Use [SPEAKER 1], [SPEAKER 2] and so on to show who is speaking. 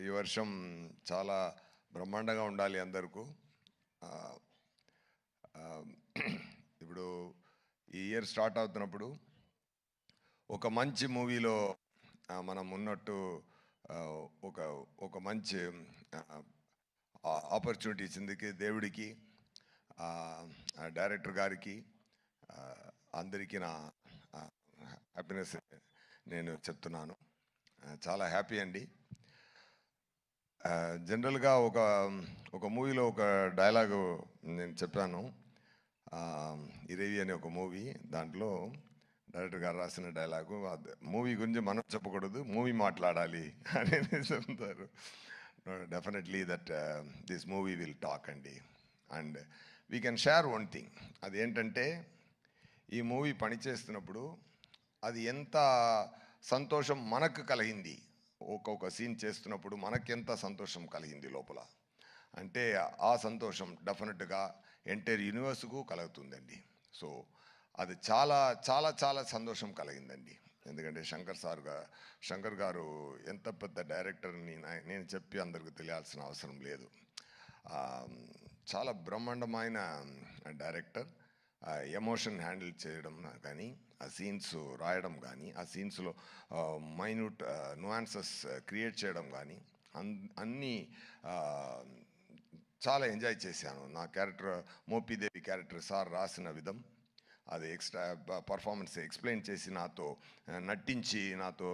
[SPEAKER 1] ఈ వర్షం చాలా బ్రహ్మాండంగా ఉండాలి అందరికీ. ఆహ్, ఆహ్, ఇప్పుడు ఈ ఇయర్ స్టార్ట్ అవుతున్నప్పుడు ఒక మంచి మూవీలో మనం ఉన్నట్టు ఆహ్, ఒక ఒక మంచి ఆపర్చునిటీ ఇచ్చిందికి దేవుడికి, డైరెక్టర్ గారికి, అందరికీ నా హ్యాపీనెస్ నేను చెప్తున్నాను. చాలా హ్యాపీ అండి. జనరల్గా ఒక మూవీలో ఒక డైలాగు నేను చెప్పాను. ఇరేవి అనే ఒక మూవీ, దాంట్లో డైరెక్టర్ గారు రాసిన డైలాగు, మూవీ గురించి మనం చెప్పకూడదు, మూవీ మాట్లాడాలి అని చెప్తారు. Definitely that this movie will talk అండి. And we can share one thing. అదేంటంటే, ఈ మూవీ పనిచేస్తున్నప్పుడు అది ఎంత సంతోషం మనకు కలిగింది, ఒక్కొక్క సీన్ చేస్తున్నప్పుడు మనకెంత సంతోషం కలిగింది లోపల అంటే, ఆ సంతోషం డెఫినెట్గా ఎంటైర్ యూనివర్స్కు కలుగుతుందండి. సో అది చాలా చాలా చాలా సంతోషం కలిగిందండి. ఎందుకంటే శంకర్ గారు ఎంత పెద్ద డైరెక్టర్ని నేను చెప్పి అందరికి తెలియాల్సిన అవసరం లేదు. చాలా బ్రహ్మాండమైన డైరెక్టర్. ఎమోషన్ హ్యాండిల్ చేయడం కానీ, ఆ సీన్స్ రాయడం కానీ, ఆ సీన్స్లో మైన్యూట్ నువాన్సెస్ క్రియేట్ చేయడం కానీ, అన్నీ చాలా ఎంజాయ్ చేశాను. నా క్యారెక్టర్, మోపిదేవి క్యారెక్టర్ సార్ రాసిన విధం, అది ఎక్స్ట్రా పర్ఫార్మెన్స్ ఎక్స్ప్లెయిన్ చేసి నాతో నటించి నాతో